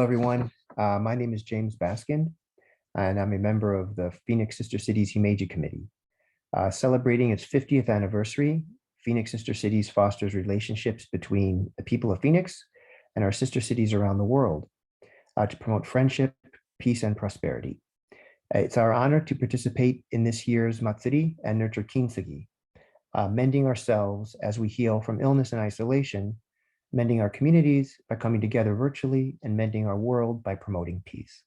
Everyone. My name is James Baskind, and I'm a member of the Phoenix Sister Cities Himeji Committee. Celebrating its 50th anniversary, Phoenix Sister Cities fosters relationships between the people of Phoenix and our sister cities around the world to promote friendship, peace, and prosperity. It's our honor to participate in this year's Matsuri and nurture kintsugi, mending ourselves as we heal from illness and isolation, mending our communities by coming together virtually, and mending our world by promoting peace.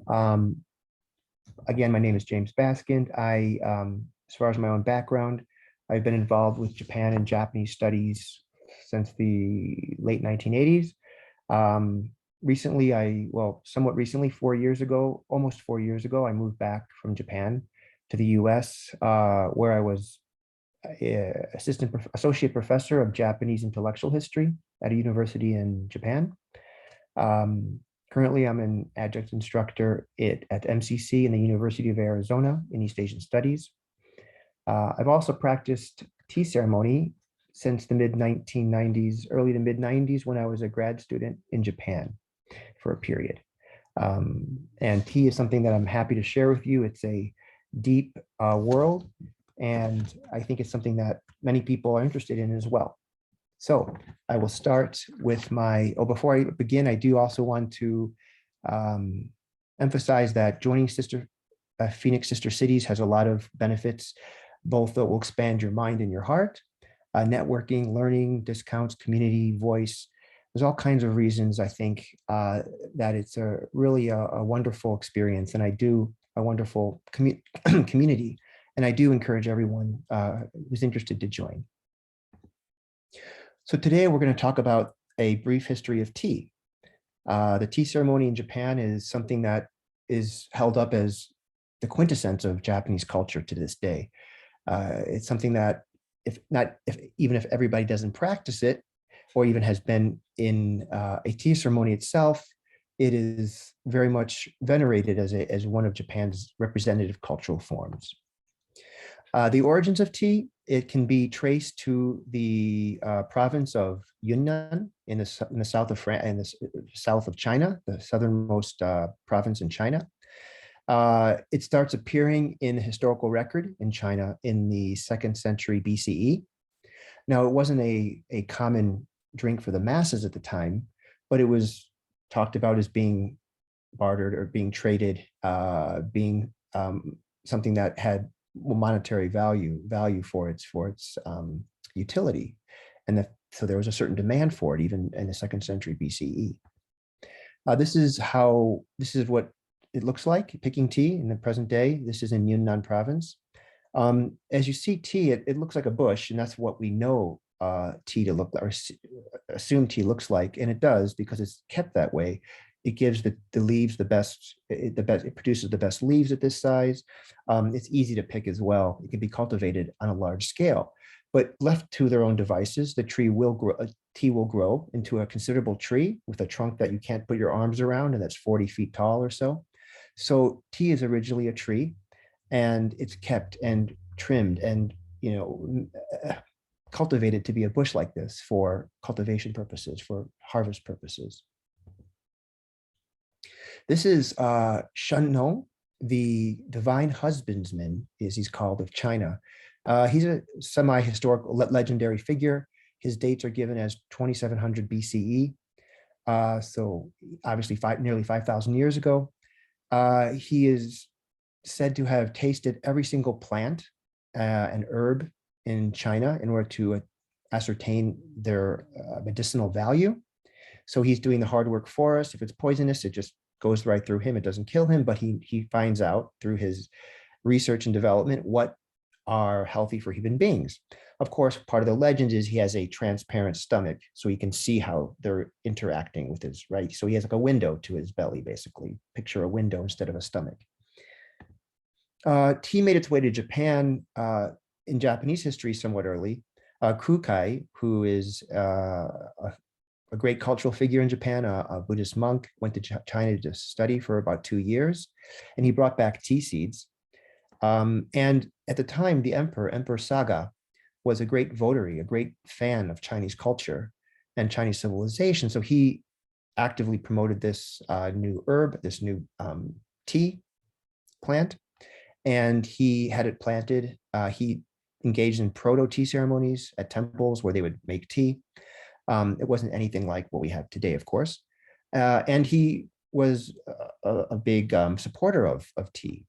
Again, my name is James Baskind. As far as my own background, I've been involved with Japan and Japanese studies since the late 1980s. Somewhat recently, 4 years ago, almost 4 years ago, I moved back from Japan to the US, where I was associate professor of Japanese intellectual history at a university in Japan. Currently, I'm an adjunct instructor at MCC in the University of Arizona in East Asian Studies. I've also practiced tea ceremony since the mid-1990s, early to mid-90s, when I was a grad student in Japan for a period. And tea is something that I'm happy to share with you. It's a deep world, and I think it's something that many people are interested in as well. So I will start with before I begin, I do also want to emphasize that joining Phoenix Sister Cities has a lot of benefits, both that will expand your mind and your heart, networking, learning, discounts, community, voice. There's all kinds of reasons I think that it's really a wonderful experience, and a wonderful community. And I do encourage everyone who's interested to join. So today we're going to talk about a brief history of tea. The tea ceremony in Japan is something that is held up as the quintessence of Japanese culture to this day. It's something that even if everybody doesn't practice it, or even has been in a tea ceremony itself, it is very much venerated as one of Japan's representative cultural forms. The origins of tea, it can be traced to the province of Yunnan in the south of France, in the south of China, the southernmost province in China. It starts appearing in the historical record in China in the 2nd century BCE. Now, it wasn't a common drink for the masses at the time, but it was talked about as being bartered or being traded, being something that had monetary value for its utility, and so there was a certain demand for it even in the 2nd century BCE. This is what it looks like picking tea in the present day. This is in Yunnan province. As you see tea, it looks like a bush, and that's what we know tea to look like, or assume tea looks like, and it does because it's kept that way. It gives the leaves it produces the best leaves at this size. It's easy to pick as well. It can be cultivated on a large scale, but left to their own devices, the tea will grow into a considerable tree with a trunk that you can't put your arms around, and that's 40 feet tall or so. So tea is originally a tree, and it's kept and trimmed and cultivated to be a bush like this for cultivation purposes, for harvest purposes. This is Shennong, the divine husbandman, as he's called, of China. He's a semi-historical legendary figure. His dates are given as 2700 BCE. So obviously nearly 5,000 years ago. He is said to have tasted every single plant and herb in China in order to ascertain their medicinal value. So he's doing the hard work for us. If it's poisonous, it just goes right through him. It doesn't kill him, but he finds out through his research and development what are healthy for human beings. Of course, part of the legend is he has a transparent stomach, so he can see how they're interacting with his, right? So he has like a window to his belly, basically. Picture a window instead of a stomach. Tea made its way to Japan in Japanese history somewhat early. Kukai, who is a great cultural figure in Japan, a Buddhist monk, went to China to study for about 2 years, and he brought back tea seeds. And at the time, the Emperor Saga, was a great votary, a great fan of Chinese culture and Chinese civilization. So he actively promoted this new herb, this new tea plant, and he had it planted. He engaged in proto tea ceremonies at temples where they would make tea. It wasn't anything like what we have today, of course. And he was a big supporter of tea.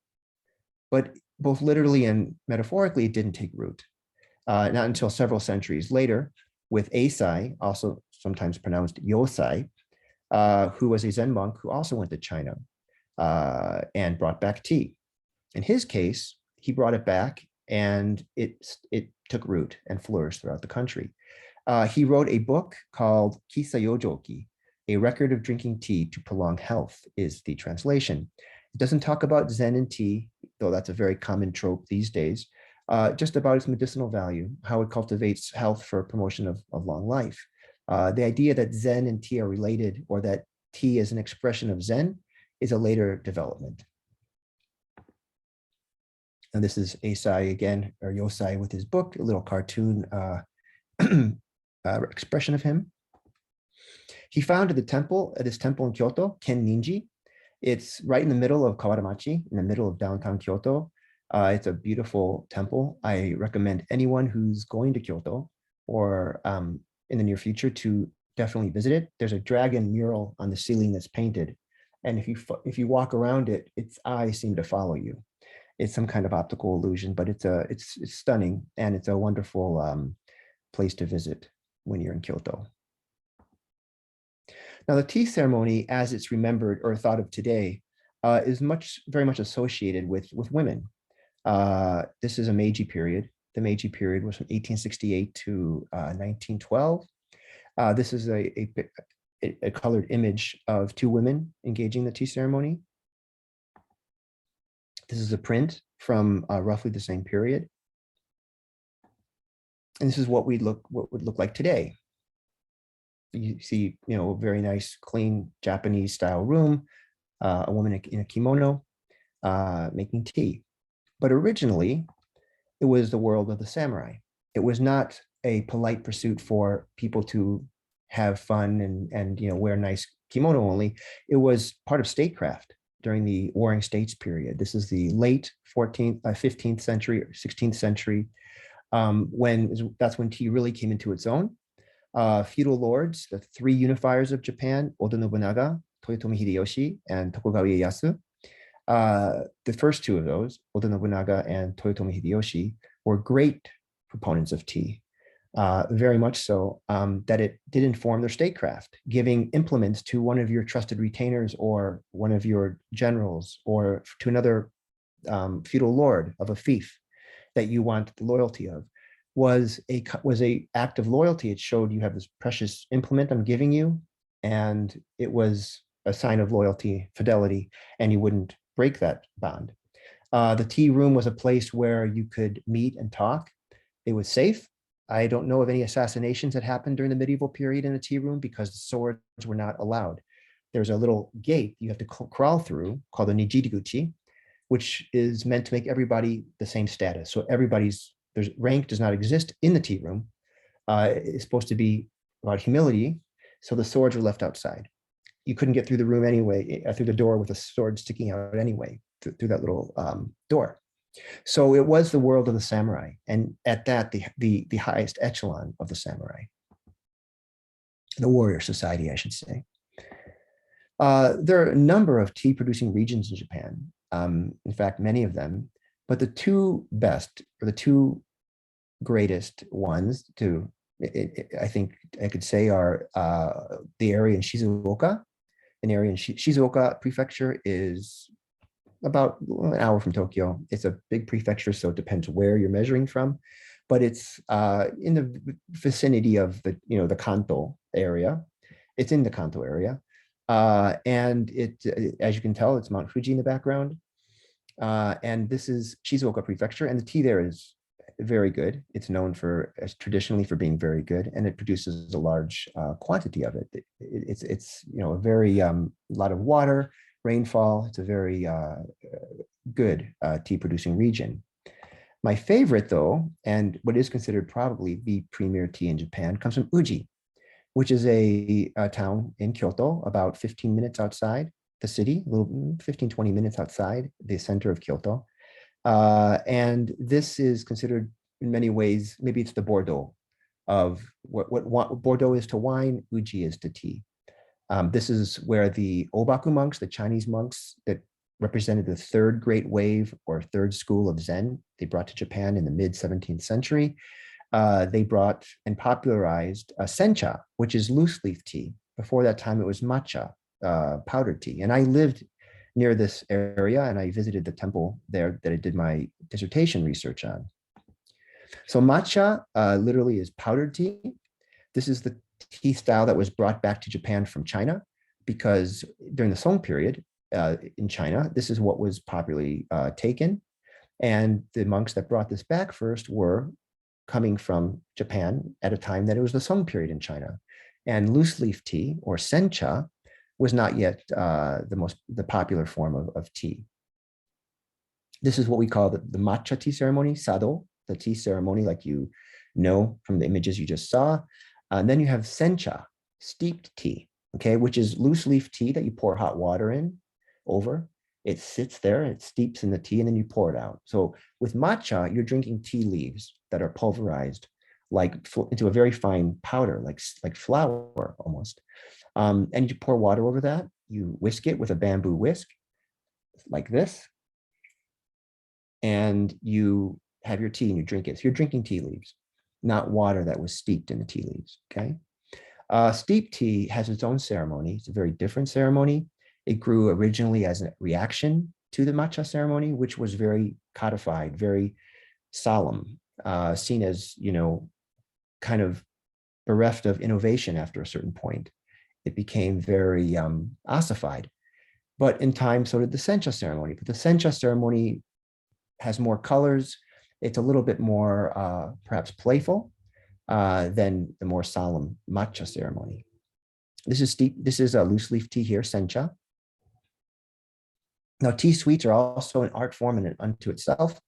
But both literally and metaphorically, it didn't take root. Not until several centuries later, with Eisai, also sometimes pronounced Yosai, who was a Zen monk who also went to China and brought back tea. In his case, he brought it back and it took root and flourished throughout the country. He wrote a book called Kisa Yojoki, a record of drinking tea to prolong health is the translation. It doesn't talk about Zen and tea, though that's a very common trope these days, just about its medicinal value, how it cultivates health for promotion of long life. The idea that Zen and tea are related or that tea is an expression of Zen is a later development. And this is Eisai again, or Yosai with his book, a little cartoon expression of him. He founded this temple in Kyoto, Ken Ninji. It's right in the middle of Kawaramachi, in the middle of downtown Kyoto. It's a beautiful temple. I recommend anyone who's going to Kyoto or in the near future to definitely visit it. There's a dragon mural on the ceiling that's painted. And if you walk around it, its eyes seem to follow you. It's some kind of optical illusion, but it's stunning, and it's a wonderful place to visit when you're in Kyoto. Now, the tea ceremony, as it's remembered or thought of today, is very much associated with women. This is a Meiji period. The Meiji period was from 1868 to 1912. This is a colored image of two women engaging the tea ceremony. This is a print from roughly the same period. And this is what would look like today. You see, a very nice, clean Japanese style room, a woman in a kimono making tea. But originally, it was the world of the samurai. It was not a polite pursuit for people to have fun and wear nice kimono only. It was part of statecraft during the Warring States period. This is the late 15th century or 16th century, that's when tea really came into its own. Feudal lords, the three unifiers of Japan, Oda Nobunaga, Toyotomi Hideyoshi, and Tokugawa Ieyasu. The first two of those, Oda Nobunaga and Toyotomi Hideyoshi, were great proponents of tea, very much so that it did inform their statecraft, giving implements to one of your trusted retainers or one of your generals or to another feudal lord of a fief that you want the loyalty of was a act of loyalty. It showed you have this precious implement I'm giving you, and it was a sign of loyalty, fidelity, and you wouldn't break that bond. The tea room was a place where you could meet and talk. It was safe. I don't know of any assassinations that happened during the medieval period in the tea room because the swords were not allowed. There's a little gate you have to crawl through called the Nijiriguchi, which is meant to make everybody the same status. So rank does not exist in the tea room. It's supposed to be about humility. So the swords were left outside. You couldn't get through the room anyway, through the door with a sword sticking out anyway, through that little door. So it was the world of the samurai, and at that, the highest echelon of the samurai, the warrior society, I should say. There are a number of tea producing regions in Japan. In fact, many of them, but the two best, or the two greatest ones I think I could say are the area in Shizuoka. An area in Shizuoka Prefecture is about an hour from Tokyo. It's a big prefecture, so it depends where you're measuring from, but it's in the vicinity of the Kanto area. It's in the Kanto area. And as you can tell, it's Mount Fuji in the background. And this is Shizuoka Prefecture, and the tea there is very good. It's known traditionally for being very good, and it produces a large quantity of it. It's a very lot of water, rainfall. It's a very good tea producing region. My favorite, though, and what is considered probably the premier tea in Japan, comes from Uji. which is a town in Kyoto, about 15 minutes outside the city, a little 15, 20 minutes outside the center of Kyoto. And this is considered in many ways, maybe it's the Bordeaux of what Bordeaux is to wine, Uji is to tea. This is where the Obaku monks, the Chinese monks that represented the third great wave or third school of Zen, they brought to Japan in the mid 17th century. They brought and popularized sencha, which is loose leaf tea. Before that time, it was matcha, powdered tea. And I lived near this area and I visited the temple there that I did my dissertation research on. So matcha literally is powdered tea. This is the tea style that was brought back to Japan from China because during the Song period in China, this is what was popularly taken. And the monks that brought this back first were coming from Japan at a time that it was the Song period in China. And loose leaf tea or sencha was not yet the popular form of tea. This is what we call the matcha tea ceremony, sado, the tea ceremony like you know from the images you just saw. And then you have sencha, steeped tea, okay, which is loose leaf tea that you pour hot water in over. It sits there, it steeps in the tea, and then you pour it out. So with matcha, you're drinking tea leaves that are pulverized like into a very fine powder, like flour almost. And you pour water over that. You whisk it with a bamboo whisk like this. And you have your tea and you drink it. So you're drinking tea leaves, not water that was steeped in the tea leaves, okay? Steeped tea has its own ceremony. It's a very different ceremony. It grew originally as a reaction to the matcha ceremony, which was very codified, very solemn, seen as, kind of bereft of innovation after a certain point. It became very ossified. But in time, so did the sencha ceremony. But the sencha ceremony has more colors. It's a little bit more perhaps playful than the more solemn matcha ceremony. This is a loose leaf tea here, sencha. Now, tea sweets are also an art form in and unto itself.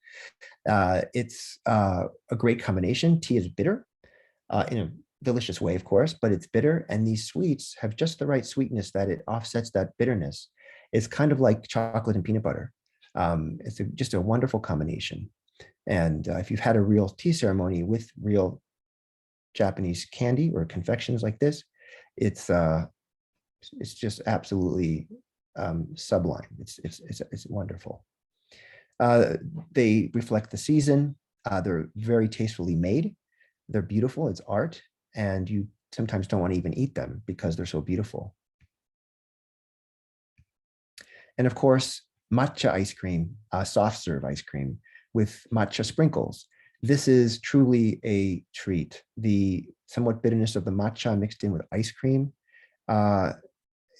It's a great combination. Tea is bitter in a delicious way, of course, but it's bitter. And these sweets have just the right sweetness that it offsets that bitterness. It's kind of like chocolate and peanut butter. It's just a wonderful combination. And if you've had a real tea ceremony with real Japanese candy or confections like this, it's just absolutely sublime. It's wonderful. They reflect the season. They're very tastefully made. They're beautiful. It's art, and you sometimes don't want to even eat them because they're so beautiful. And of course, matcha ice cream, soft serve ice cream with matcha sprinkles. This is truly a treat. The somewhat bitterness of the matcha mixed in with ice cream.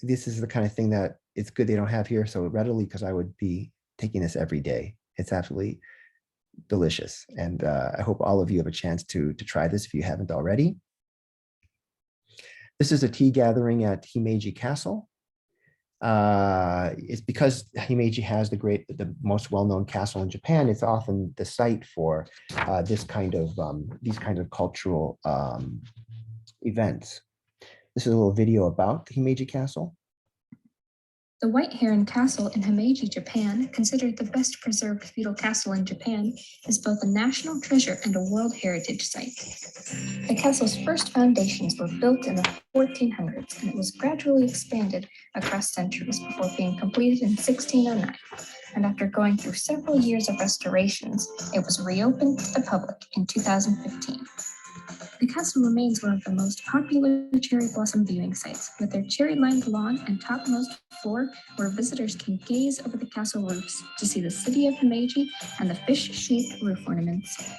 This is the kind of thing that it's good they don't have here so readily because I would be taking this every day. It's absolutely delicious. And I hope all of you have a chance to try this if you haven't already. This is a tea gathering at Himeji Castle. It's because Himeji has the most well-known castle in Japan. It's often the site for these kind of cultural events. This is a little video about the Himeji Castle. The White Heron Castle in Himeji, Japan, considered the best preserved feudal castle in Japan, is both a national treasure and a World Heritage Site. The castle's first foundations were built in the 1400s, and it was gradually expanded across centuries before being completed in 1609. And after going through several years of restorations, it was reopened to the public in 2015. The castle remains one of the most popular cherry blossom viewing sites, with their cherry-lined lawn and topmost floor where visitors can gaze over the castle roofs to see the city of Himeji and the fish-shaped roof ornaments.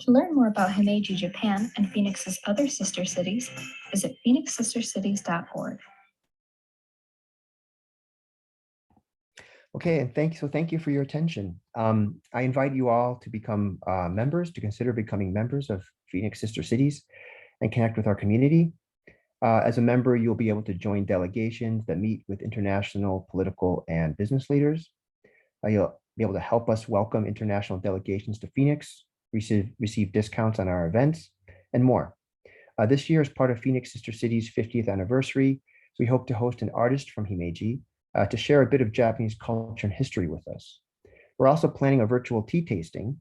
To learn more about Himeji, Japan, and Phoenix's other sister cities, visit phoenixsistercities.org. Okay, and thank you for your attention. I invite you all to become members, to consider becoming members of Phoenix Sister Cities and connect with our community. As a member, you'll be able to join delegations that meet with international, political, and business leaders. You'll be able to help us welcome international delegations to Phoenix, receive discounts on our events, and more. This year, as part of Phoenix Sister City's 50th anniversary, we hope to host an artist from Himeji to share a bit of Japanese culture and history with us. We're also planning a virtual tea tasting,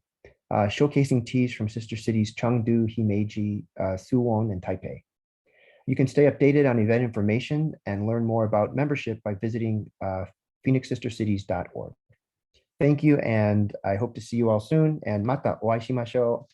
showcasing teas from Sister Cities Chengdu, Himeji, Suwon, and Taipei. You can stay updated on event information and learn more about membership by visiting phoenixsistercities.org. Thank you, and I hope to see you all soon. And mata o aishimashou.